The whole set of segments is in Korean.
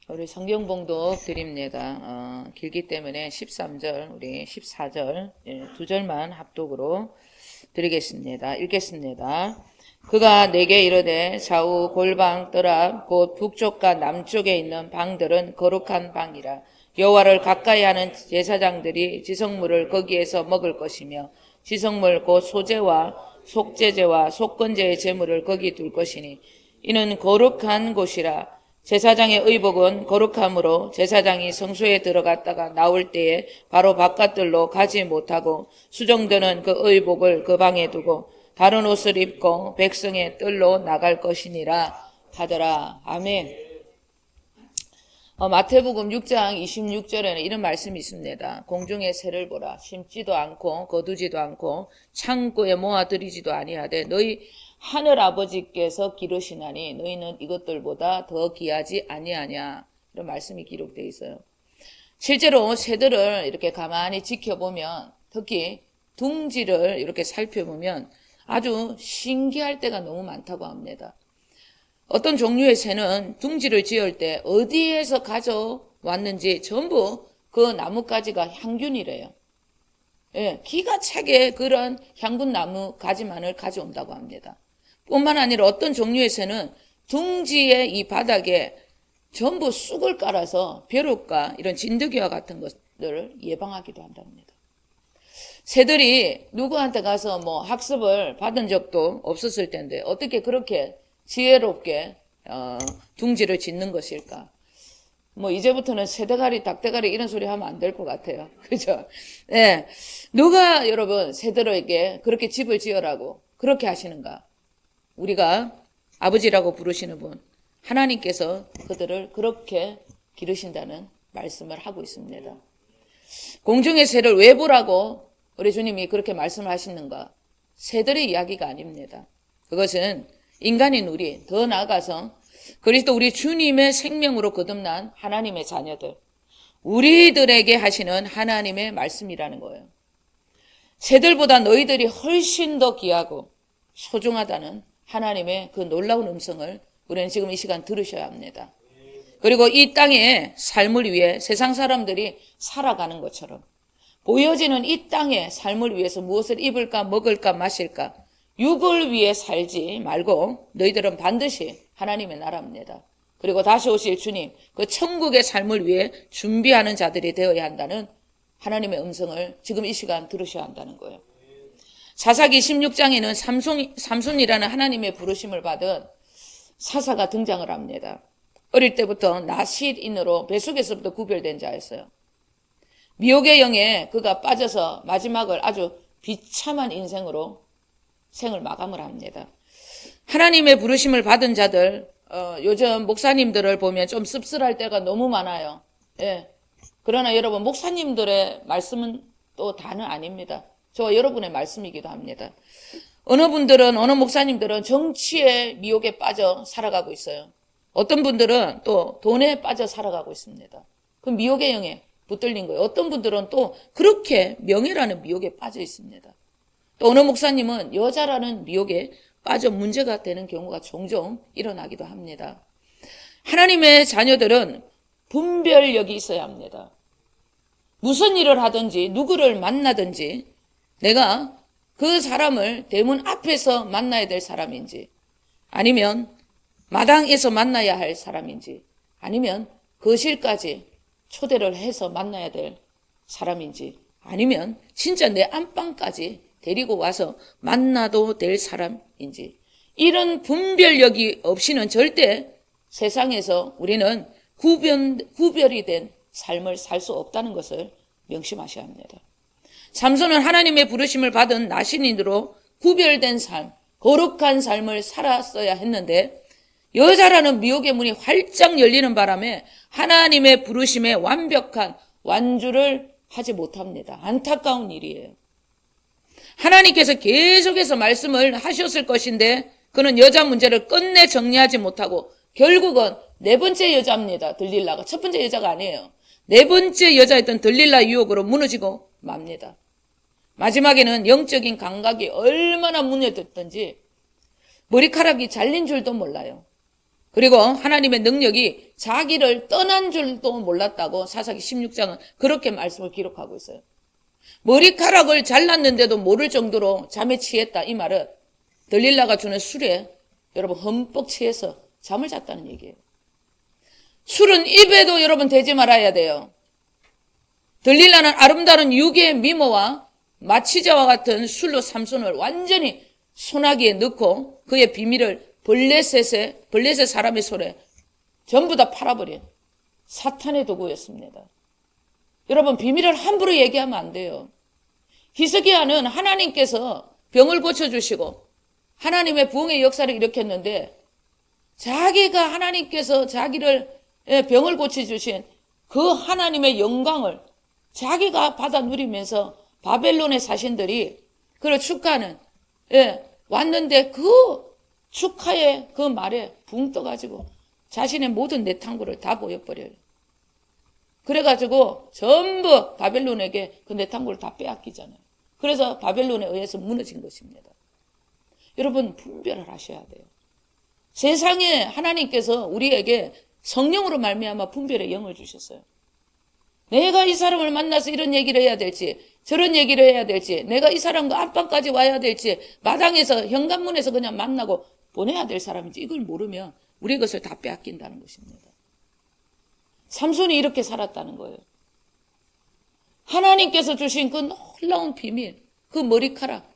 우리 성경 봉독 드립니다. 길기 때문에 13절, 우리 14절, 두 절만 합독으로 드리겠습니다. 읽겠습니다. 그가 내게 이르되 좌우 골방 뜰 곧 북쪽과 남쪽에 있는 방들은 거룩한 방이라. 여호와를 가까이 하는 제사장들이 지성물을 거기에서 먹을 것이며 지성물 곧 소제와 속제제와 속건제의 제물을 거기 둘 것이니 이는 거룩한 곳이라. 제사장의 의복은 거룩함으로 제사장이 성소에 들어갔다가 나올 때에 바로 바깥들로 가지 못하고 수종드는 그 의복을 그 방에 두고 다른 옷을 입고 백성의 뜰로 나갈 것이니라 하더라. 아멘. 마태복음 6장 26절에는 이런 말씀이 있습니다. 공중의 새를 보라. 심지도 않고 거두지도 않고 창고에 모아들이지도 아니하되 너희 하늘 아버지께서 기르시나니 너희는 이것들보다 더 귀하지 아니하냐. 이런 말씀이 기록되어 있어요. 실제로 새들을 이렇게 가만히 지켜보면, 특히 둥지를 이렇게 살펴보면 아주 신기할 때가 너무 많다고 합니다. 어떤 종류의 새는 둥지를 지을 때 어디에서 가져왔는지 전부 그 나뭇가지가 향균이래요. 예, 기가 차게 그런 향균 나뭇가지만을 가져온다고 합니다. 뿐만 아니라 어떤 종류의 새는 둥지의 이 바닥에 전부 쑥을 깔아서 벼룩과 이런 진드기와 같은 것들을 예방하기도 한답니다. 새들이 누구한테 가서 학습을 받은 적도 없었을 텐데 어떻게 그렇게 지혜롭게 둥지를 짓는 것일까? 이제부터는 새대가리, 닭대가리 이런 소리 하면 안 될 것 같아요. 그죠? 네. 누가 여러분 새들에게 그렇게 집을 지으라고 그렇게 하시는가? 우리가 아버지라고 부르시는 분, 하나님께서 그들을 그렇게 기르신다는 말씀을 하고 있습니다. 공중의 새를 왜 보라고 우리 주님이 그렇게 말씀을 하시는가? 새들의 이야기가 아닙니다. 그것은 인간인 우리, 더 나아가서 그리스도 우리 주님의 생명으로 거듭난 하나님의 자녀들, 우리들에게 하시는 하나님의 말씀이라는 거예요. 새들보다 너희들이 훨씬 더 귀하고 소중하다는 하나님의 그 놀라운 음성을 우리는 지금 이 시간 들으셔야 합니다. 그리고 이 땅의 삶을 위해 세상 사람들이 살아가는 것처럼 보여지는 이 땅의 삶을 위해서 무엇을 입을까 먹을까 마실까 육을 위해 살지 말고 너희들은 반드시 하나님의 나라입니다. 그리고 다시 오실 주님, 그 천국의 삶을 위해 준비하는 자들이 되어야 한다는 하나님의 음성을 지금 이 시간 들으셔야 한다는 거예요. 사사기 16장에는 삼손이라는 하나님의 부르심을 받은 사사가 등장을 합니다. 어릴 때부터 나실인으로 뱃속에서부터 구별된 자였어요. 미혹의 영에 그가 빠져서 마지막을 아주 비참한 인생으로 생을 마감을 합니다. 하나님의 부르심을 받은 자들, 요즘 목사님들을 보면 좀 씁쓸할 때가 너무 많아요. 예. 그러나 여러분, 목사님들의 말씀은 또 다는 아닙니다. 저와 여러분의 말씀이기도 합니다. 어느 목사님들은 정치의 미혹에 빠져 살아가고 있어요. 어떤 분들은 또 돈에 빠져 살아가고 있습니다. 그 미혹의 영에 붙들린 거예요. 어떤 분들은 또 그렇게 명예라는 미혹에 빠져 있습니다. 또 어느 목사님은 여자라는 미혹에 빠져 문제가 되는 경우가 종종 일어나기도 합니다. 하나님의 자녀들은 분별력이 있어야 합니다. 무슨 일을 하든지 누구를 만나든지 내가 그 사람을 대문 앞에서 만나야 될 사람인지 아니면 마당에서 만나야 할 사람인지 아니면 거실까지 초대를 해서 만나야 될 사람인지 아니면 진짜 내 안방까지 데리고 와서 만나도 될 사람인지 이런 분별력이 없이는 절대 세상에서 우리는 구별이 된 삶을 살 수 없다는 것을 명심하셔야 합니다. 삼손은 하나님의 부르심을 받은 나신인으로 구별된 삶, 거룩한 삶을 살았어야 했는데 여자라는 미혹의 문이 활짝 열리는 바람에 하나님의 부르심에 완벽한 완주를 하지 못합니다. 안타까운 일이에요. 하나님께서 계속해서 말씀을 하셨을 것인데 그는 여자 문제를 끝내 정리하지 못하고 결국은 네 번째 여자입니다. 들릴라가. 첫 번째 여자가 아니에요. 네 번째 여자였던 들릴라 유혹으로 무너지고 맙니다. 마지막에는 영적인 감각이 얼마나 무너졌던지 머리카락이 잘린 줄도 몰라요. 그리고 하나님의 능력이 자기를 떠난 줄도 몰랐다고 사사기 16장은 그렇게 말씀을 기록하고 있어요. 머리카락을 잘랐는데도 모를 정도로 잠에 취했다. 이 말은 들릴라가 주는 술에 여러분 흠뻑 취해서 잠을 잤다는 얘기예요. 술은 입에도 여러분 대지 말아야 돼요. 들릴라는 아름다운 유기의 미모와 마취자와 같은 술로 삼손을 완전히 소나기에 넣고 그의 비밀을 블레셋 사람의 손에 전부 다 팔아버린 사탄의 도구였습니다. 여러분 비밀을 함부로 얘기하면 안 돼요. 히스기야는 하나님께서 병을 고쳐주시고 하나님의 부흥의 역사를 일으켰는데 자기가 하나님께서 자기를 병을 고쳐주신 그 하나님의 영광을 자기가 받아 누리면서 바벨론의 사신들이 그를 축하하는 왔는데 그 축하의 그 말에 붕 떠가지고 자신의 모든 내탕구를 다 보여버려요. 그래가지고 전부 바벨론에게 그 내탕구를 다 빼앗기잖아요. 그래서 바벨론에 의해서 무너진 것입니다. 여러분 분별을 하셔야 돼요. 세상에 하나님께서 우리에게 성령으로 말미암아 분별의 영을 주셨어요. 내가 이 사람을 만나서 이런 얘기를 해야 될지 저런 얘기를 해야 될지 내가 이 사람과 안방까지 와야 될지 마당에서 현관문에서 그냥 만나고 보내야 될 사람인지 이걸 모르면 우리 것을 다 빼앗긴다는 것입니다. 삼손이 이렇게 살았다는 거예요. 하나님께서 주신 그 놀라운 비밀, 그 머리카락,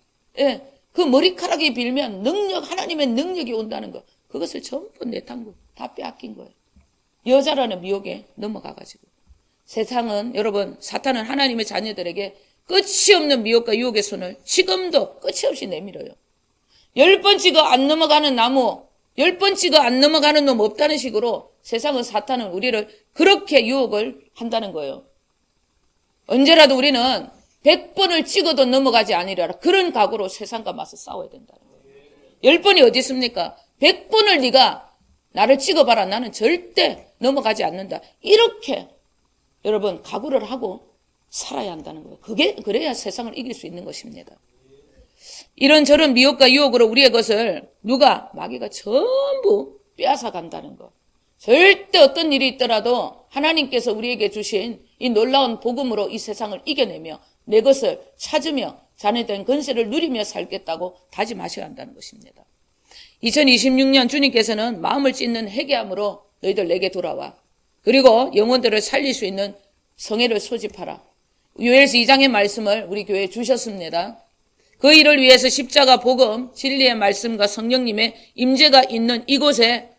그 머리카락이 빌면 능력, 하나님의 능력이 온다는 것, 그것을 전부 내탕구 다 빼앗긴 거예요. 여자라는 미혹에 넘어가가지고. 세상은 여러분 사탄은 하나님의 자녀들에게 끝이 없는 미혹과 유혹의 손을 지금도 끝이 없이 내밀어요. 10번 찍어 안 넘어가는 나무, 10번 찍어 안 넘어가는 놈 없다는 식으로 세상은 사탄은 우리를 그렇게 유혹을 한다는 거예요. 언제라도 우리는 100번을 찍어도 넘어가지 아니라 그런 각오로 세상과 맞서 싸워야 된다는 거예요. 10번이 어디 있습니까? 100번을 네가 나를 찍어봐라. 나는 절대 넘어가지 않는다. 이렇게 여러분 각오를 하고 살아야 한다는 거예요. 그래야 세상을 이길 수 있는 것입니다. 이런저런 미혹과 유혹으로 우리의 것을 누가 마귀가 전부 빼앗아 간다는 것. 절대 어떤 일이 있더라도 하나님께서 우리에게 주신 이 놀라운 복음으로 이 세상을 이겨내며 내 것을 찾으며 자네된 권세를 누리며 살겠다고 다짐하셔야 한다는 것입니다. 2026년 주님께서는 마음을 찢는 회개함으로 너희들 내게 돌아와. 그리고 영혼들을 살릴 수 있는 성회를 소집하라. 요엘서 2장의 말씀을 우리 교회에 주셨습니다. 그 일을 위해서 십자가 복음, 진리의 말씀과 성령님의 임재가 있는 이곳에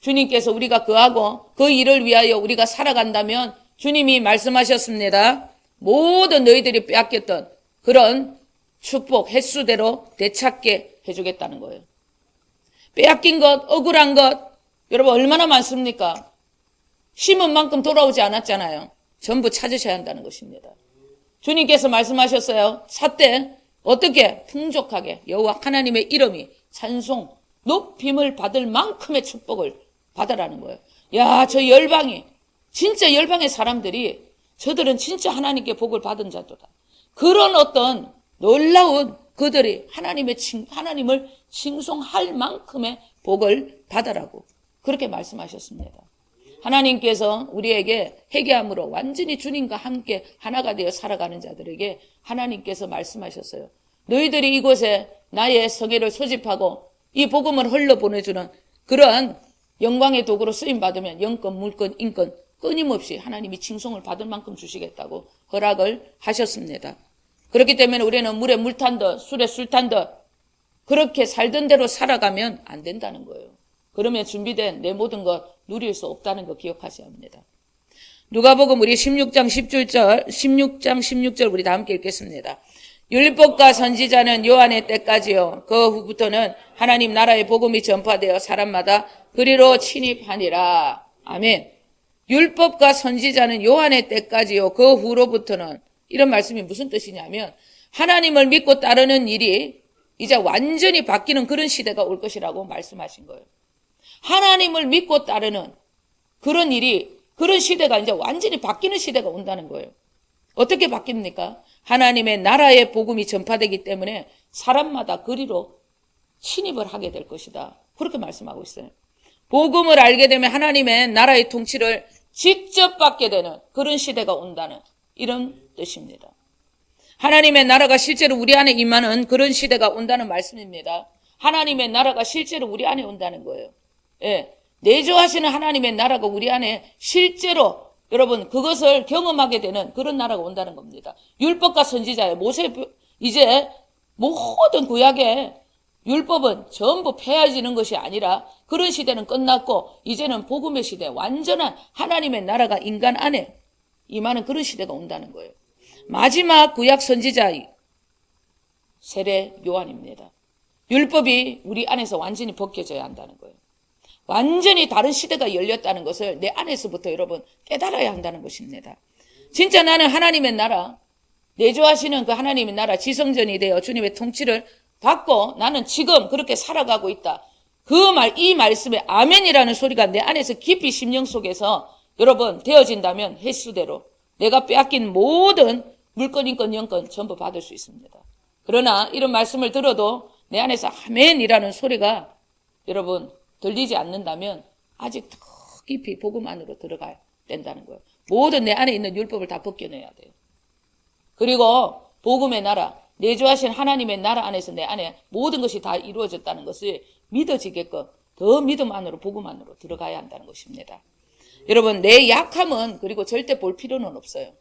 주님께서 우리가 거하고 그 일을 위하여 우리가 살아간다면 주님이 말씀하셨습니다. 모든 너희들이 빼앗겼던 그런 축복 횟수대로 되찾게 해주겠다는 거예요. 빼앗긴 것, 억울한 것 여러분 얼마나 많습니까? 심은 만큼 돌아오지 않았잖아요. 전부 찾으셔야 한다는 것입니다. 주님께서 말씀하셨어요. 삿대 어떻게 풍족하게 여호와 하나님의 이름이 찬송 높임을 받을 만큼의 축복을 받으라는 거예요. 야, 저 열방이 진짜 열방의 사람들이 저들은 진짜 하나님께 복을 받은 자도다. 그런 어떤 놀라운 그들이 하나님을 칭송할 만큼의 복을 받으라고 그렇게 말씀하셨습니다. 하나님께서 우리에게 회개함으로 완전히 주님과 함께 하나가 되어 살아가는 자들에게 하나님께서 말씀하셨어요. 너희들이 이곳에 나의 성회를 소집하고 이 복음을 흘러보내주는 그런 영광의 도구로 쓰임받으면 영권, 물권, 인권 끊임없이 하나님이 칭송을 받을 만큼 주시겠다고 허락을 하셨습니다. 그렇기 때문에 우리는 물에 물 탄 듯 술에 술 탄 듯 그렇게 살던 대로 살아가면 안 된다는 거예요. 그러면 준비된 내 모든 것 누릴 수 없다는 거 기억하셔야 합니다. 누가복음 우리 16장 16절 우리 다 함께 읽겠습니다. 율법과 선지자는 요한의 때까지요. 그 후부터는 하나님 나라의 복음이 전파되어 사람마다 그리로 침입하니라. 아멘. 율법과 선지자는 요한의 때까지요. 그 후로부터는 이런 말씀이 무슨 뜻이냐면 하나님을 믿고 따르는 일이 이제 완전히 바뀌는 그런 시대가 올 것이라고 말씀하신 거예요. 하나님을 믿고 따르는 그런 일이 그런 시대가 이제 완전히 바뀌는 시대가 온다는 거예요. 어떻게 바뀝니까? 하나님의 나라의 복음이 전파되기 때문에 사람마다 그리로 침입을 하게 될 것이다. 그렇게 말씀하고 있어요. 복음을 알게 되면 하나님의 나라의 통치를 직접 받게 되는 그런 시대가 온다는 이런 뜻입니다. 하나님의 나라가 실제로 우리 안에 임하는 그런 시대가 온다는 말씀입니다. 하나님의 나라가 실제로 우리 안에 온다는 거예요. 예, 내주하시는 하나님의 나라가 우리 안에 실제로 여러분 그것을 경험하게 되는 그런 나라가 온다는 겁니다. 율법과 선지자의 모세 이제 모든 구약의 율법은 전부 폐해지는 것이 아니라 그런 시대는 끝났고 이제는 복음의 시대, 완전한 하나님의 나라가 인간 안에 임하는 그런 시대가 온다는 거예요. 마지막 구약 선지자 세례 요한입니다. 율법이 우리 안에서 완전히 벗겨져야 한다는 거예요. 완전히 다른 시대가 열렸다는 것을 내 안에서부터 여러분 깨달아야 한다는 것입니다. 진짜 나는 하나님의 나라, 내주하시는 그 하나님의 나라 지성전이 되어 주님의 통치를 받고 나는 지금 그렇게 살아가고 있다. 이 말씀에 아멘이라는 소리가 내 안에서 깊이 심령 속에서 여러분 되어진다면 횟수대로 내가 빼앗긴 모든 물건, 인권, 영권 전부 받을 수 있습니다. 그러나 이런 말씀을 들어도 내 안에서 아멘이라는 소리가 여러분 들리지 않는다면 아직 더 깊이 복음 안으로 들어가야 된다는 거예요. 모든 내 안에 있는 율법을 다 벗겨내야 돼요. 그리고 복음의 나라, 내주하신 하나님의 나라 안에서 내 안에 모든 것이 다 이루어졌다는 것을 믿어지게끔 더 믿음 안으로 복음 안으로 들어가야 한다는 것입니다. 여러분 내 약함은 그리고 절대 볼 필요는 없어요.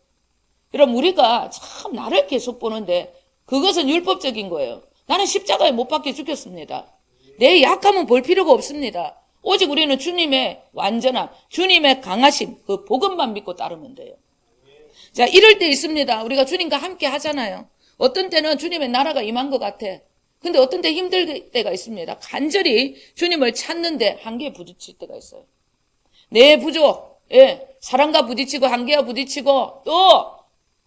여러분 우리가 참 나를 계속 보는데 그것은 율법적인 거예요. 나는 십자가에 못 박혀 죽였습니다. 내 약함은 볼 필요가 없습니다. 오직 우리는 주님의 완전함, 주님의 강하심, 그 복음만 믿고 따르면 돼요. 자, 이럴 때 있습니다. 우리가 주님과 함께 하잖아요. 어떤 때는 주님의 나라가 임한 것 같아. 근데 어떤 때 힘들 때가 있습니다. 간절히 주님을 찾는데 한계에 부딪힐 때가 있어요. 내 부족, 사랑과 부딪히고 한계와 부딪히고 또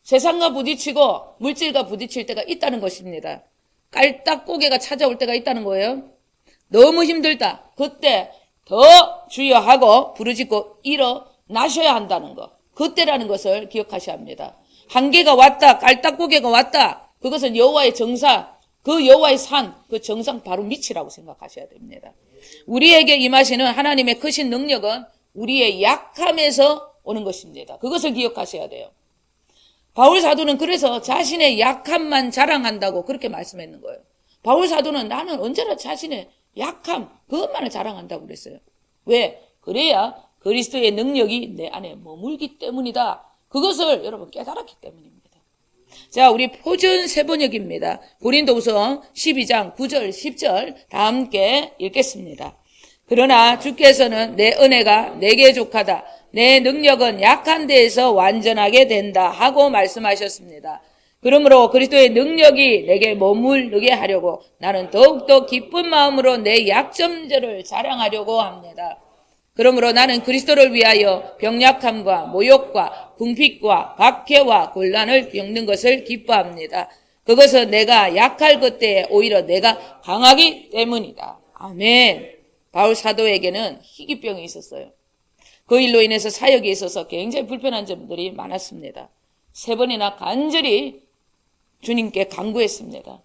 세상과 부딪히고 물질과 부딪힐 때가 있다는 것입니다. 깔딱고개가 찾아올 때가 있다는 거예요. 너무 힘들다. 그때 더 주여하고 부르짖고 일어나셔야 한다는 것. 그때라는 것을 기억하셔야 합니다. 한계가 왔다. 깔딱고개가 왔다. 그것은 여호와의 정사, 그 여호와의 산, 그 정상 바로 밑이라고 생각하셔야 됩니다. 우리에게 임하시는 하나님의 크신 능력은 우리의 약함에서 오는 것입니다. 그것을 기억하셔야 돼요. 바울 사도는 그래서 자신의 약함만 자랑한다고 그렇게 말씀했는 거예요. 바울 사도는 나는 언제나 자신의 약함, 그것만을 자랑한다고 그랬어요. 왜? 그래야 그리스도의 능력이 내 안에 머물기 때문이다. 그것을 여러분 깨달았기 때문입니다. 자, 우리 표준 세번역입니다. 고린도후서 12장 9절 10절 다 함께 읽겠습니다. 그러나 주께서는 내 은혜가 내게 족하다. 내 능력은 약한 데에서 완전하게 된다 하고 말씀하셨습니다. 그러므로 그리스도의 능력이 내게 머무르게 하려고 나는 더욱더 기쁜 마음으로 내 약점들을 자랑하려고 합니다. 그러므로 나는 그리스도를 위하여 병약함과 모욕과 궁핍과 박해와 곤란을 겪는 것을 기뻐합니다. 그것은 내가 약할 그때에 오히려 내가 강하기 때문이다. 아멘. 바울 사도에게는 희귀병이 있었어요. 그 일로 인해서 사역에 있어서 굉장히 불편한 점들이 많았습니다. 3번이나 간절히 주님께 간구했습니다.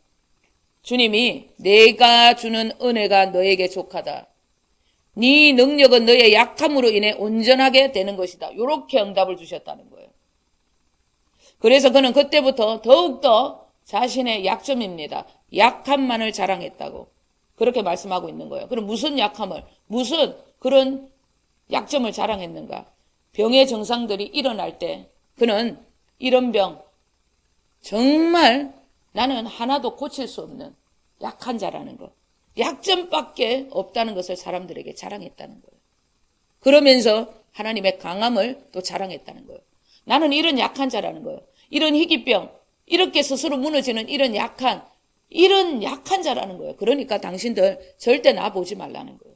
주님이 내가 주는 은혜가 너에게 족하다. 네 능력은 너의 약함으로 인해 온전하게 되는 것이다. 이렇게 응답을 주셨다는 거예요. 그래서 그는 그때부터 더욱더 자신의 약점입니다. 약함만을 자랑했다고 그렇게 말씀하고 있는 거예요. 그럼 무슨 약함을, 무슨 그런 약점을 자랑했는가? 병의 증상들이 일어날 때 그는 이런 병, 정말 나는 하나도 고칠 수 없는 약한 자라는 것, 약점밖에 없다는 것을 사람들에게 자랑했다는 거예요. 그러면서 하나님의 강함을 또 자랑했다는 거예요. 나는 이런 약한 자라는 거예요. 이런 희귀병, 이렇게 스스로 무너지는 이런 약한 자라는 거예요. 그러니까 당신들 절대 나 보지 말라는 거예요.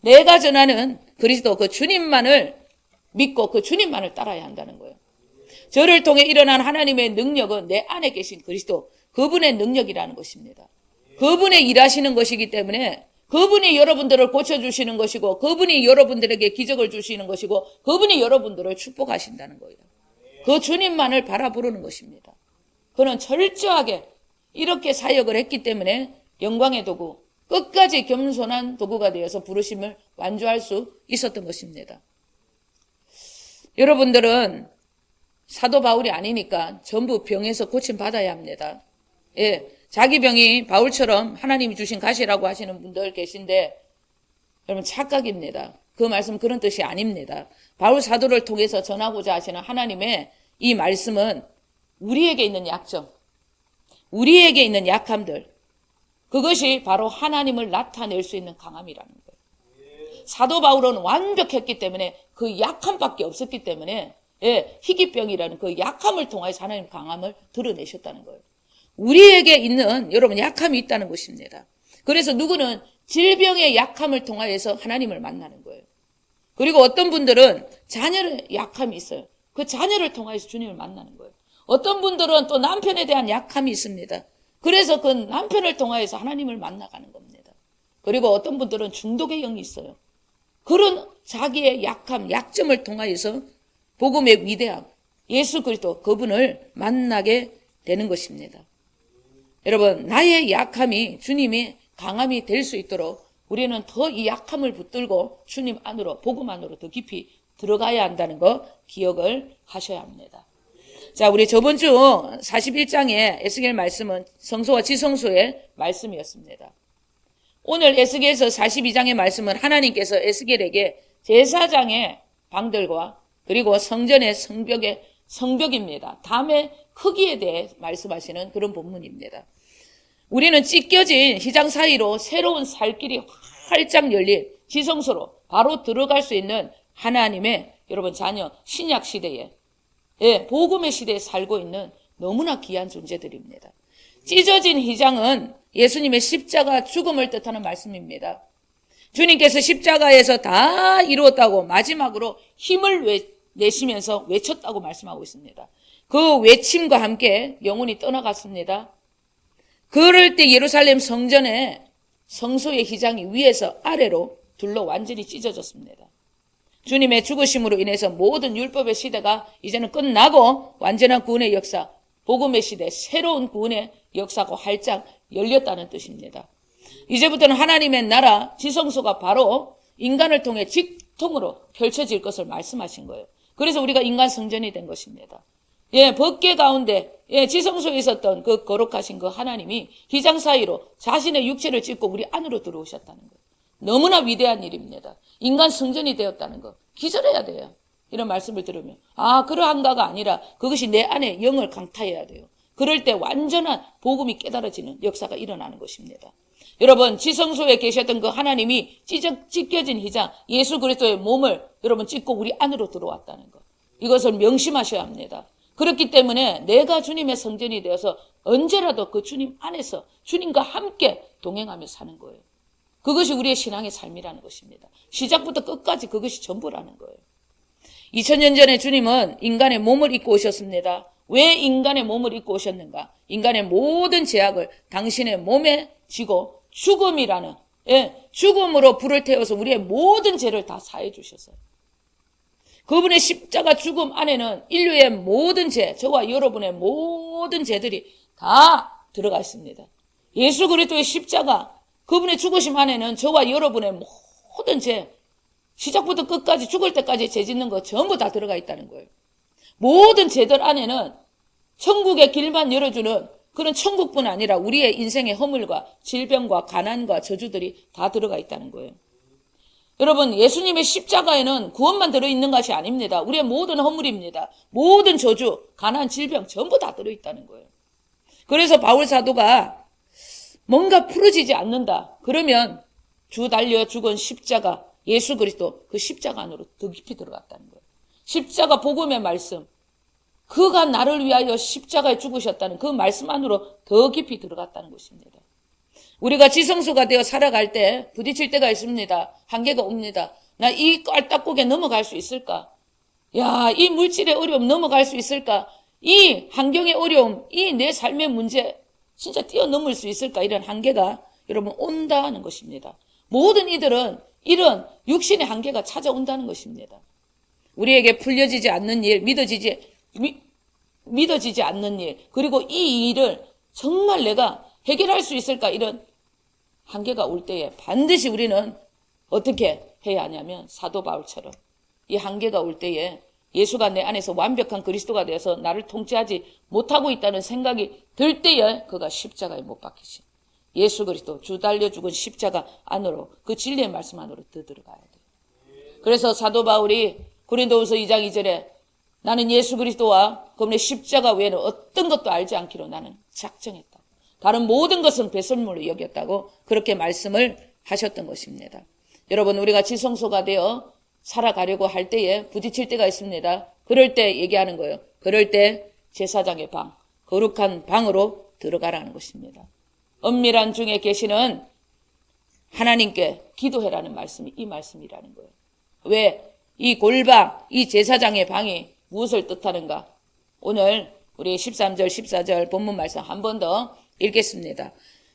내가 전하는 그리스도 그 주님만을 믿고 그 주님만을 따라야 한다는 거예요. 저를 통해 일어난 하나님의 능력은 내 안에 계신 그리스도, 그분의 능력이라는 것입니다. 그분의 일하시는 것이기 때문에 그분이 여러분들을 고쳐주시는 것이고 그분이 여러분들에게 기적을 주시는 것이고 그분이 여러분들을 축복하신다는 거예요. 그 주님만을 바라보는 것입니다. 그는 철저하게 이렇게 사역을 했기 때문에 영광의 도구, 끝까지 겸손한 도구가 되어서 부르심을 완주할 수 있었던 것입니다. 여러분들은 사도 바울이 아니니까 전부 병에서 고침받아야 합니다. 예, 자기 병이 바울처럼 하나님이 주신 가시라고 하시는 분들 계신데 여러분 착각입니다. 그 말씀 그런 뜻이 아닙니다. 바울 사도를 통해서 전하고자 하시는 하나님의 이 말씀은 우리에게 있는 약점, 우리에게 있는 약함들, 그것이 바로 하나님을 나타낼 수 있는 강함이라는 거예요. 사도 바울은 완벽했기 때문에 그 약함밖에 없었기 때문에 희귀병이라는 그 약함을 통해서 하나님 강함을 드러내셨다는 거예요. 우리에게 있는 여러분 약함이 있다는 것입니다. 그래서 누구는 질병의 약함을 통하여서 하나님을 만나는 거예요. 그리고 어떤 분들은 자녀의 약함이 있어요. 그 자녀를 통해서 주님을 만나는 거예요. 어떤 분들은 또 남편에 대한 약함이 있습니다. 그래서 그 남편을 통해서 하나님을 만나가는 겁니다. 그리고 어떤 분들은 중독의 영이 있어요. 그런 자기의 약함, 약점을 통하여서 복음의 위대함, 예수 그리스도 그분을 만나게 되는 것입니다. 여러분, 나의 약함이 주님의 강함이 될 수 있도록 우리는 더 이 약함을 붙들고 주님 안으로, 복음 안으로 더 깊이 들어가야 한다는 거 기억을 하셔야 합니다. 자, 우리 저번 주 41장의 에스겔 말씀은 성소와 지성소의 말씀이었습니다. 오늘 에스겔서 42장의 말씀은 하나님께서 에스겔에게 제사장의 방들과 그리고 성전의 성벽입니다. 담의 크기에 대해 말씀하시는 그런 본문입니다. 우리는 찢겨진 휘장 사이로 새로운 살길이 활짝 열린 지성소로 바로 들어갈 수 있는 하나님의 여러분 자녀 신약 시대에 복음의 시대에 살고 있는 너무나 귀한 존재들입니다. 찢어진 휘장은 예수님의 십자가 죽음을 뜻하는 말씀입니다. 주님께서 십자가에서 다 이루었다고 마지막으로 힘을 내시면서 외쳤다고 말씀하고 있습니다. 그 외침과 함께 영혼이 떠나갔습니다. 그럴 때 예루살렘 성전의 성소의 휘장이 위에서 아래로 둘러 완전히 찢어졌습니다. 주님의 죽으심으로 인해서 모든 율법의 시대가 이제는 끝나고 완전한 구원의 역사, 복음의 시대, 새로운 구원의 역사가 활짝 열렸다는 뜻입니다. 이제부터는 하나님의 나라 지성소가 바로 인간을 통해 직통으로 펼쳐질 것을 말씀하신 거예요. 그래서 우리가 인간 성전이 된 것입니다. 법궤 가운데 지성소에 있었던 그 거룩하신 그 하나님이 휘장 사이로 자신의 육체를 찢고 우리 안으로 들어오셨다는 거예요. 너무나 위대한 일입니다. 인간 성전이 되었다는 거 기절해야 돼요. 이런 말씀을 들으면 그러한가가 아니라 그것이 내 안에 영을 강타해야 돼요. 그럴 때 완전한 복음이 깨달아지는 역사가 일어나는 것입니다. 여러분 지성소에 계셨던 그 하나님이 찢겨진 휘장 예수 그리스도의 몸을 여러분 찢고 우리 안으로 들어왔다는 것, 이것을 명심하셔야 합니다. 그렇기 때문에 내가 주님의 성전이 되어서 언제라도 그 주님 안에서 주님과 함께 동행하며 사는 거예요. 그것이 우리의 신앙의 삶이라는 것입니다. 시작부터 끝까지 그것이 전부라는 거예요. 2000년 전에 주님은 인간의 몸을 입고 오셨습니다. 왜 인간의 몸을 입고 오셨는가? 인간의 모든 죄악을 당신의 몸에 지고 죽음이라는 죽음으로 불을 태워서 우리의 모든 죄를 다 사해 주셨어요. 그분의 십자가 죽음 안에는 인류의 모든 죄, 저와 여러분의 모든 죄들이 다 들어가 있습니다. 예수 그리스도의 십자가, 그분의 죽으심 안에는 저와 여러분의 모든 죄, 시작부터 끝까지 죽을 때까지 죄 짓는 거 전부 다 들어가 있다는 거예요. 모든 죄들 안에는 천국의 길만 열어주는 그런 천국뿐 아니라 우리의 인생의 허물과 질병과 가난과 저주들이 다 들어가 있다는 거예요. 여러분 예수님의 십자가에는 구원만 들어있는 것이 아닙니다. 우리의 모든 허물입니다. 모든 저주, 가난, 질병 전부 다 들어있다는 거예요. 그래서 바울 사도가 뭔가 풀어지지 않는다. 그러면 주 달려 죽은 십자가 예수 그리스도 그 십자가 안으로 더 깊이 들어갔다는 거예요. 십자가 복음의 말씀, 그가 나를 위하여 십자가에 죽으셨다는 그 말씀 안으로 더 깊이 들어갔다는 것입니다. 우리가 지성소가 되어 살아갈 때 부딪힐 때가 있습니다. 한계가 옵니다. 나 이 깔딱고개 넘어갈 수 있을까? 이 물질의 어려움 넘어갈 수 있을까? 이 환경의 어려움, 이 내 삶의 문제 진짜 뛰어넘을 수 있을까? 이런 한계가 여러분 온다는 것입니다. 모든 이들은 이런 육신의 한계가 찾아온다는 것입니다. 우리에게 풀려지지 않는 일, 믿어지지 않는 일, 그리고 이 일을 정말 내가 해결할 수 있을까? 이런 한계가 올 때에 반드시 우리는 어떻게 해야 하냐면 사도 바울처럼 이 한계가 올 때에 예수가 내 안에서 완벽한 그리스도가 되어서 나를 통치하지 못하고 있다는 생각이 들 때에 그가 십자가에 못 박히신 예수 그리스도 주 달려 죽은 십자가 안으로 그 진리의 말씀 안으로 더 들어가야 돼요. 그래서 사도 바울이 고린도후서 2장 2절에 나는 예수 그리스도와 그분의 십자가 외에는 어떤 것도 알지 않기로 나는 작정했다. 다른 모든 것은 배설물로 여겼다고 그렇게 말씀을 하셨던 것입니다. 여러분 우리가 지성소가 되어 살아가려고 할 때에 부딪힐 때가 있습니다. 그럴 때 얘기하는 거예요. 그럴 때 제사장의 방, 거룩한 방으로 들어가라는 것입니다. 엄밀한 중에 계시는 하나님께 기도해라는 말씀이 이 말씀이라는 거예요. 왜? 이 골방, 이 제사장의 방이 무엇을 뜻하는가? 오늘 우리 13절, 14절 본문 말씀 한 번 더 읽겠습니다.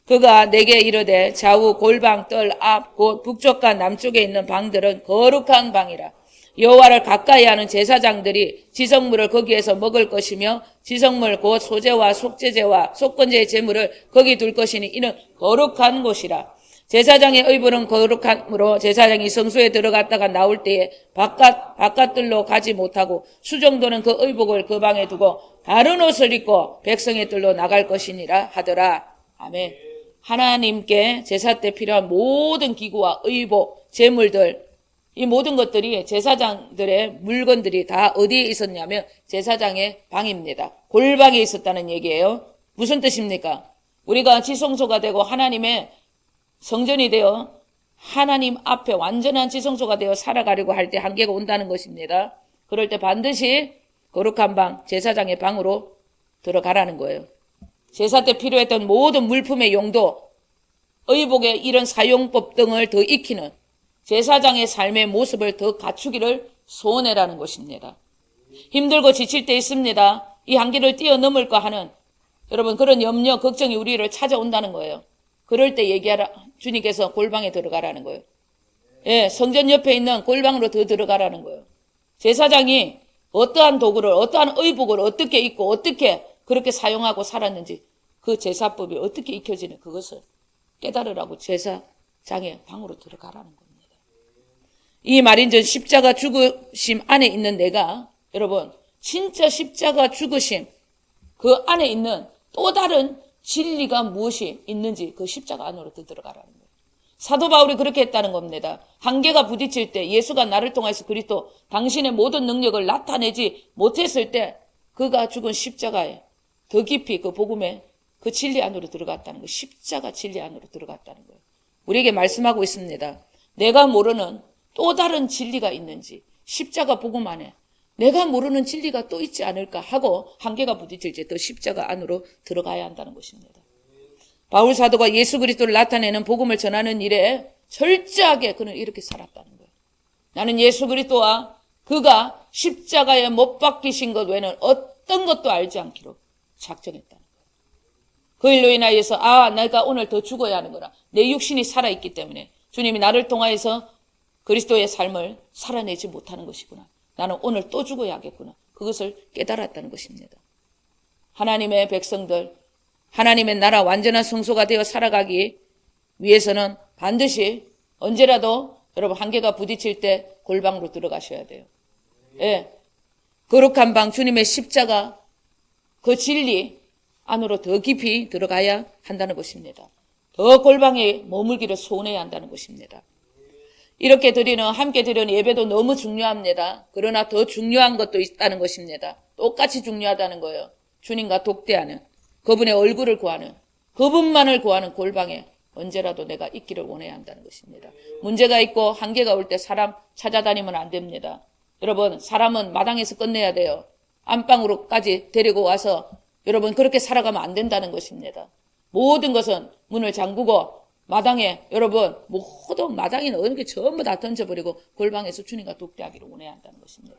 그가 내게 이르되 좌우 골방 뜰 앞 곧 북쪽과 남쪽에 있는 방들은 거룩한 방이라. 여호와를 가까이 하는 제사장들이 지성물을 거기에서 먹을 것이며 지성물 곧 소제와 속죄제와 속건제의 제물을 거기 둘 것이니 이는 거룩한 곳이라. 제사장의 의복은 거룩함으로 제사장이 성소에 들어갔다가 나올 때에 바깥들로 가지 못하고 수정도는 그 의복을 그 방에 두고 다른 옷을 입고 백성의 뜰로 나갈 것이니라 하더라. 아멘. 하나님께 제사 때 필요한 모든 기구와 의복, 제물들 이 모든 것들이 제사장들의 물건들이 다 어디에 있었냐면 제사장의 방입니다. 골방에 있었다는 얘기예요. 무슨 뜻입니까? 우리가 지성소가 되고 하나님의 성전이 되어 하나님 앞에 완전한 지성소가 되어 살아가려고 할 때 한계가 온다는 것입니다. 그럴 때 반드시 거룩한 방, 제사장의 방으로 들어가라는 거예요. 제사 때 필요했던 모든 물품의 용도, 의복의 이런 사용법 등을 더 익히는 제사장의 삶의 모습을 더 갖추기를 소원해라는 것입니다. 힘들고 지칠 때 있습니다. 이 한계를 뛰어넘을까 하는 여러분 그런 염려, 걱정이 우리를 찾아온다는 거예요. 그럴 때 얘기하라. 주님께서 골방에 들어가라는 거예요. 예, 성전 옆에 있는 골방으로 더 들어가라는 거예요. 제사장이 어떠한 도구를, 어떠한 의복을 어떻게 입고 어떻게 그렇게 사용하고 살았는지 그 제사법이 어떻게 익혀지는 그것을 깨달으라고 제사장의 방으로 들어가라는 겁니다. 이 말인즉 십자가 죽으심 안에 있는 내가 여러분 진짜 십자가 죽으심 그 안에 있는 또 다른 진리가 무엇이 있는지 그 십자가 안으로 들어가라는 거예요. 사도 바울이 그렇게 했다는 겁니다. 한계가 부딪힐 때 예수가 나를 통해서 그리스도 당신의 모든 능력을 나타내지 못했을 때 그가 죽은 십자가에 더 깊이 그 복음의 그 진리 안으로 들어갔다는 거예요. 십자가 진리 안으로 들어갔다는 거예요. 우리에게 말씀하고 있습니다. 내가 모르는 또 다른 진리가 있는지 십자가 복음 안에 내가 모르는 진리가 또 있지 않을까 하고 한계가 부딪힐 때 더 십자가 안으로 들어가야 한다는 것입니다. 바울 사도가 예수 그리스도를 나타내는 복음을 전하는 일에 철저하게 그는 이렇게 살았다는 거예요. 나는 예수 그리스도와 그가 십자가에 못 박히신 것 외에는 어떤 것도 알지 않기로 작정했다는 거예요. 그 일로 인하여서 내가 오늘 더 죽어야 하는 거라. 내 육신이 살아있기 때문에 주님이 나를 통하여서 그리스도의 삶을 살아내지 못하는 것이구나. 나는 오늘 또 죽어야 하겠구나. 그것을 깨달았다는 것입니다. 하나님의 백성들, 하나님의 나라 완전한 성소가 되어 살아가기 위해서는 반드시 언제라도 여러분 한계가 부딪힐 때 골방으로 들어가셔야 돼요. 예, 거룩한 방 주님의 십자가 그 진리 안으로 더 깊이 들어가야 한다는 것입니다. 더 골방에 머물기를 소원해야 한다는 것입니다. 이렇게 함께 드리는 예배도 너무 중요합니다. 그러나 더 중요한 것도 있다는 것입니다. 똑같이 중요하다는 거예요. 주님과 독대하는, 그분의 얼굴을 구하는, 그분만을 구하는 골방에 언제라도 내가 있기를 원해야 한다는 것입니다. 문제가 있고 한계가 올 때 사람 찾아다니면 안 됩니다. 여러분, 사람은 마당에서 끝내야 돼요. 안방으로까지 데리고 와서 여러분 그렇게 살아가면 안 된다는 것입니다. 모든 것은 문을 잠그고 마당에 여러분 모든 마당에 넣은 게 전부 다 던져버리고 골방에서 주님과 독대하기를 원해야 한다는 것입니다.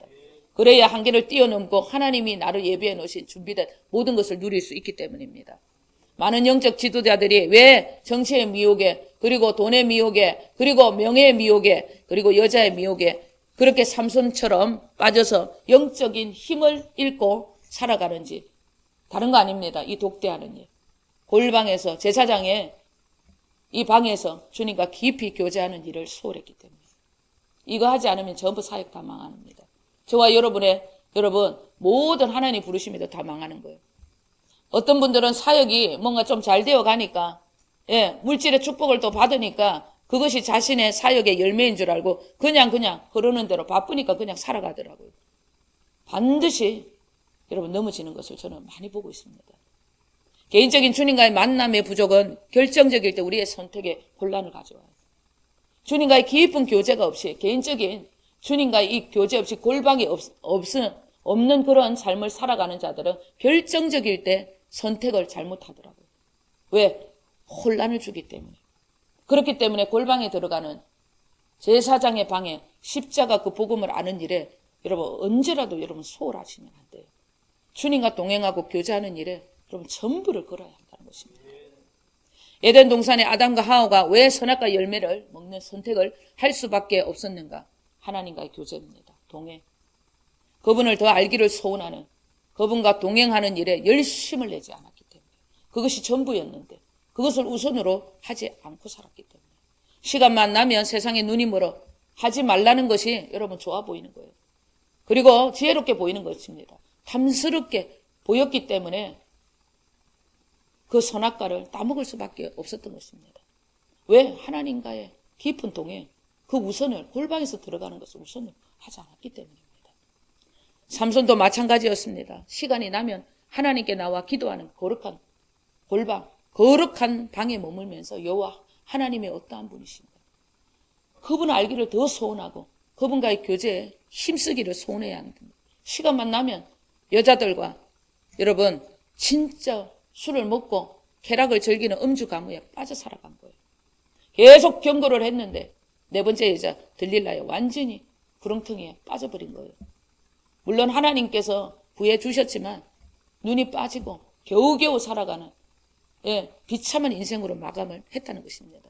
그래야 한계를 뛰어넘고 하나님이 나를 예비해 놓으신 준비된 모든 것을 누릴 수 있기 때문입니다. 많은 영적 지도자들이 왜 정치의 미혹에 그리고 돈의 미혹에 그리고 명예의 미혹에 그리고 여자의 미혹에 그렇게 삼손처럼 빠져서 영적인 힘을 잃고 살아가는지 다른 거 아닙니다. 이 독대하는 일. 골방에서 제사장의 이 방에서 주님과 깊이 교제하는 일을 소홀했기 때문에 이거 하지 않으면 전부 사역 다 망합니다. 저와 여러분 모든 하나님 부르심에도 다 망하는 거예요. 어떤 분들은 사역이 뭔가 좀 잘 되어 가니까 물질의 축복을 또 받으니까 그것이 자신의 사역의 열매인 줄 알고 그냥 흐르는 대로 바쁘니까 그냥 살아가더라고요. 반드시 여러분 넘어지는 것을 저는 많이 보고 있습니다. 개인적인 주님과의 만남의 부족은 결정적일 때 우리의 선택에 혼란을 가져와요. 주님과의 깊은 교제가 없이 개인적인 주님과의 이 교제 없이 골방이 없는 그런 삶을 살아가는 자들은 결정적일 때 선택을 잘못하더라고요. 왜? 혼란을 주기 때문에. 그렇기 때문에 골방에 들어가는 제사장의 방에 십자가 그 복음을 아는 일에 여러분 언제라도 여러분 소홀하시면 안 돼요. 주님과 동행하고 교제하는 일에 여러분 전부를 걸어야 한다는 것입니다. 에덴 동산의 아담과 하와가 왜 선악과 열매를 먹는 선택을 할 수밖에 없었는가? 하나님과의 교제입니다. 동행. 그분을 더 알기를 소원하는 그분과 동행하는 일에 열심을 내지 않았기 때문에 그것이 전부였는데 그것을 우선으로 하지 않고 살았기 때문에 시간만 나면 세상에 눈이 멀어 하지 말라는 것이 여러분 좋아 보이는 거예요. 그리고 지혜롭게 보이는 것입니다. 탐스럽게 보였기 때문에 그 선악과를 따먹을 수밖에 없었던 것입니다. 왜? 하나님과의 깊은 동행, 그 우선을 골방에서 들어가는 것을 우선을 하지 않았기 때문입니다. 삼손도 마찬가지였습니다. 시간이 나면 하나님께 나와 기도하는 거룩한 골방, 거룩한 방에 머물면서 여호와 하나님의 어떠한 분이신가 그분을 알기를 더 소원하고 그분과의 교제에 힘쓰기를 소원해야 합니다. 시간만 나면 여자들과 여러분 진짜 술을 먹고 쾌락을 즐기는 음주 가무에 빠져 살아간 거예요. 계속 경고를 했는데 네 번째 여자 들릴라에 완전히 구렁텅이에 빠져버린 거예요. 물론 하나님께서 구해 주셨지만 눈이 빠지고 겨우겨우 살아가는 비참한 인생으로 마감을 했다는 것입니다.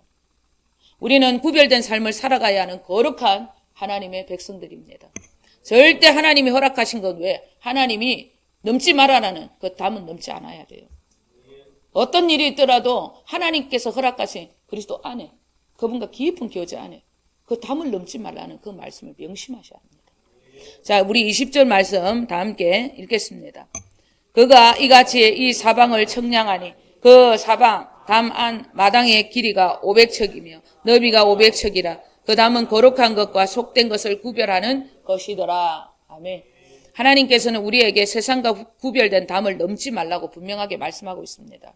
우리는 구별된 삶을 살아가야 하는 거룩한 하나님의 백성들입니다. 절대 하나님이 허락하신 것 외에 하나님이 넘지 말아라는 그 담은 넘지 않아야 돼요. 어떤 일이 있더라도 하나님께서 허락하신 그리스도 안에 그분과 깊은 교제 안에 그 담을 넘지 말라는 그 말씀을 명심하셔야 합니다. 자, 우리 20절 말씀 다 함께 읽겠습니다. 그가 이같이 이 사방을 청량하니 그 사방 담 안 마당의 길이가 500척이며 너비가 500척이라 그 담은 거룩한 것과 속된 것을 구별하는 것이더라. 아멘. 하나님께서는 우리에게 세상과 구별된 담을 넘지 말라고 분명하게 말씀하고 있습니다.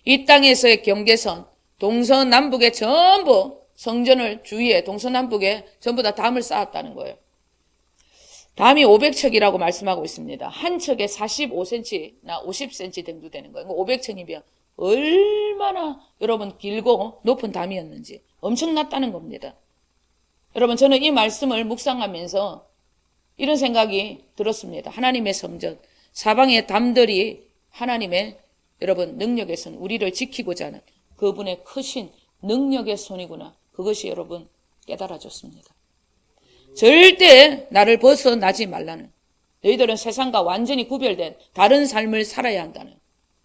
이 땅에서의 경계선, 동서남북에 전부 성전을 주위에 동서남북에 전부 다 담을 쌓았다는 거예요. 담이 500척이라고 말씀하고 있습니다. 한 척에 45cm나 50cm 정도 되는 거예요. 500척이면 얼마나 여러분 길고 높은 담이었는지 엄청났다는 겁니다. 여러분 저는 이 말씀을 묵상하면서 이런 생각이 들었습니다. 하나님의 성전, 사방의 담들이 하나님의 여러분 능력의 손, 우리를 지키고자 하는 그분의 크신 능력의 손이구나. 그것이 여러분 깨달아졌습니다. 절대 나를 벗어나지 말라는, 너희들은 세상과 완전히 구별된 다른 삶을 살아야 한다는,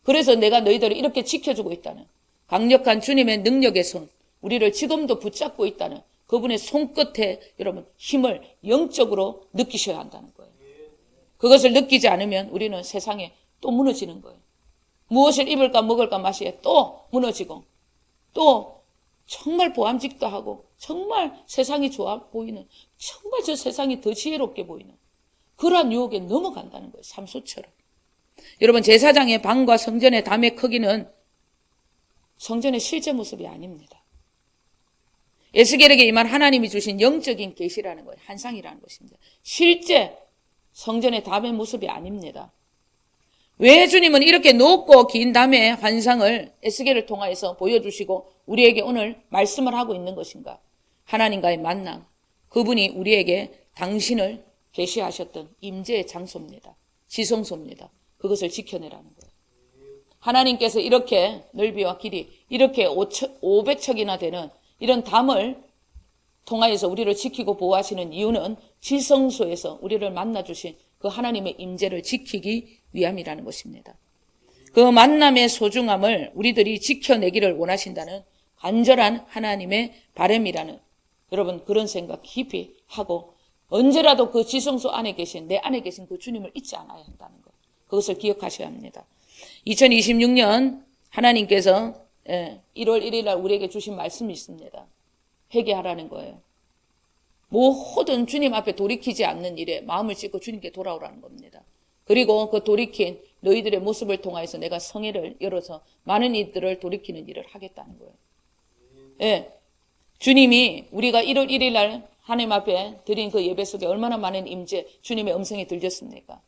그래서 내가 너희들을 이렇게 지켜주고 있다는 강력한 주님의 능력의 손, 우리를 지금도 붙잡고 있다는 그분의 손끝에 여러분 힘을 영적으로 느끼셔야 한다는 거예요. 그것을 느끼지 않으면 우리는 세상에 또 무너지는 거예요. 무엇을 입을까 먹을까 마시에 또 무너지고 또 정말 보암직도 하고 정말 세상이 좋아 보이는, 정말 저 세상이 더 지혜롭게 보이는 그러한 유혹에 넘어간다는 거예요. 삼소처럼. 여러분 제사장의 방과 성전의 담의 크기는 성전의 실제 모습이 아닙니다. 에스겔에게 임한 하나님이 주신 영적인 계시라는 거예요. 환상이라는 것입니다. 실제 성전의 담의 모습이 아닙니다. 왜 주님은 이렇게 높고 긴 담의 환상을 에스겔을 통하여서 보여주시고 우리에게 오늘 말씀을 하고 있는 것인가? 하나님과의 만남, 그분이 우리에게 당신을 계시하셨던 임재의 장소입니다. 지성소입니다. 그것을 지켜내라는 거예요. 하나님께서 이렇게 넓이와 길이 이렇게 500척이나 되는 이런 담을 통하여서 우리를 지키고 보호하시는 이유는 지성소에서 우리를 만나주신 그 하나님의 임재를 지키기 위함이라는 것입니다. 그 만남의 소중함을 우리들이 지켜내기를 원하신다는 간절한 하나님의 바람이라는 여러분 그런 생각 깊이 하고 언제라도 그 지성소 안에 계신 내 안에 계신 그 주님을 잊지 않아야 한다는 것. 그것을 기억하셔야 합니다. 2026년 하나님께서 1월 1일 날 우리에게 주신 말씀이 있습니다. 회개하라는 거예요. 모든 주님 앞에 돌이키지 않는 일에 마음을 찢고 주님께 돌아오라는 겁니다. 그리고 그 돌이킨 너희들의 모습을 통하여서 내가 성회를 열어서 많은 이들을 돌이키는 일을 하겠다는 거예요. 예, 주님이 우리가 1월 1일 날 하나님 앞에 드린 그 예배 속에 얼마나 많은 임재, 주님의 음성이 들렸습니까?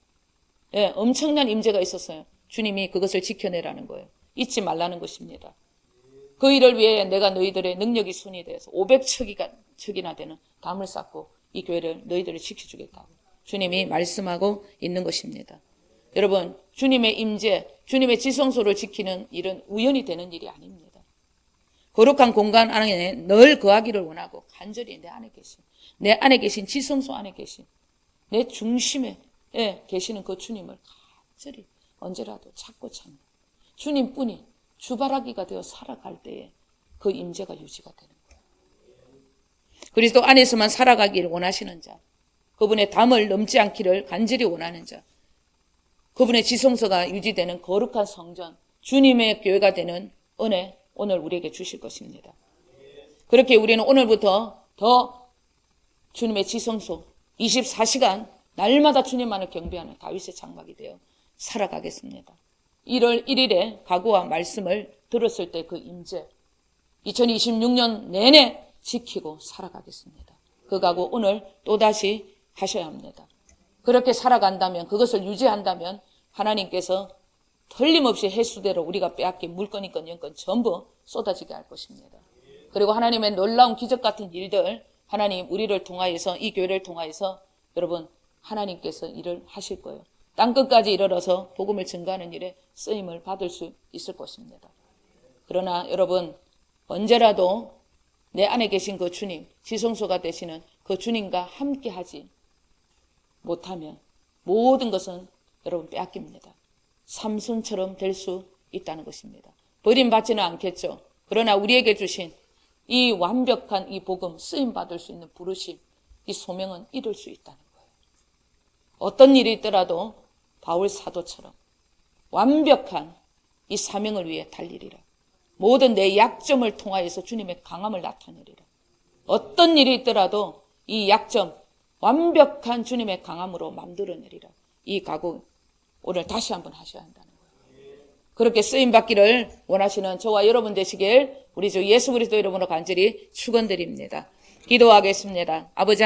예, 엄청난 임재가 있었어요. 주님이 그것을 지켜내라는 거예요. 잊지 말라는 것입니다. 그 일을 위해 내가 너희들의 능력이 손이 되어서 500척이나 되는 담을 쌓고 이 교회를 너희들을 지켜주겠다고 주님이 말씀하고 있는 것입니다. 여러분, 주님의 임재, 주님의 지성소를 지키는 일은 우연히 되는 일이 아닙니다. 거룩한 공간 안에 늘 거하기를 원하고 간절히 내 안에 계신 지성소 안에 계신 내 중심에 계시는 그 주님을 간절히 언제라도 찾고 찾는 주님뿐이 주바라기가 되어 살아갈 때에 그 임재가 유지가 되는 거예요. 그리스도 안에서만 살아가기를 원하시는 자, 그분의 담을 넘지 않기를 간절히 원하는 자, 그분의 지성소가 유지되는 거룩한 성전, 주님의 교회가 되는 은혜 오늘 우리에게 주실 것입니다. 그렇게 우리는 오늘부터 더 주님의 지성소 24시간 날마다 주님만을 경배하는 다윗의 장막이 되어 살아가겠습니다. 1월 1일에 각오와 말씀을 들었을 때 그 임재 2026년 내내 지키고 살아가겠습니다. 그 각오 오늘 또다시 하셔야 합니다. 그렇게 살아간다면 그것을 유지한다면 하나님께서 틀림없이 횟수대로 우리가 빼앗긴 물건이건 영건 전부 쏟아지게 할 것입니다. 그리고 하나님의 놀라운 기적 같은 일들 하나님 우리를 통하여서 이 교회를 통하여서 여러분 하나님께서 일을 하실 거예요. 땅끝까지 이르러서 복음을 증거하는 일에 쓰임을 받을 수 있을 것입니다. 그러나 여러분 언제라도 내 안에 계신 그 주님, 지성소가 되시는 그 주님과 함께하지 못하면 모든 것은 여러분 빼앗깁니다. 삼손처럼 될 수 있다는 것입니다. 버림받지는 않겠죠. 그러나 우리에게 주신 이 완벽한 이 복음, 쓰임받을 수 있는 부르심, 이 소명은 이룰 수 있다는 거예요. 어떤 일이 있더라도 바울 사도처럼 완벽한 이 사명을 위해 달리리라. 모든 내 약점을 통하여서 주님의 강함을 나타내리라. 어떤 일이 있더라도 이 약점, 완벽한 주님의 강함으로 만들어내리라. 이 각오 오늘 다시 한번 하셔야 한다는 거예요. 그렇게 쓰임받기를 원하시는 저와 여러분 되시길 우리 주 예수 그리스도 이름으로 간절히 축원드립니다. 기도하겠습니다. 아버지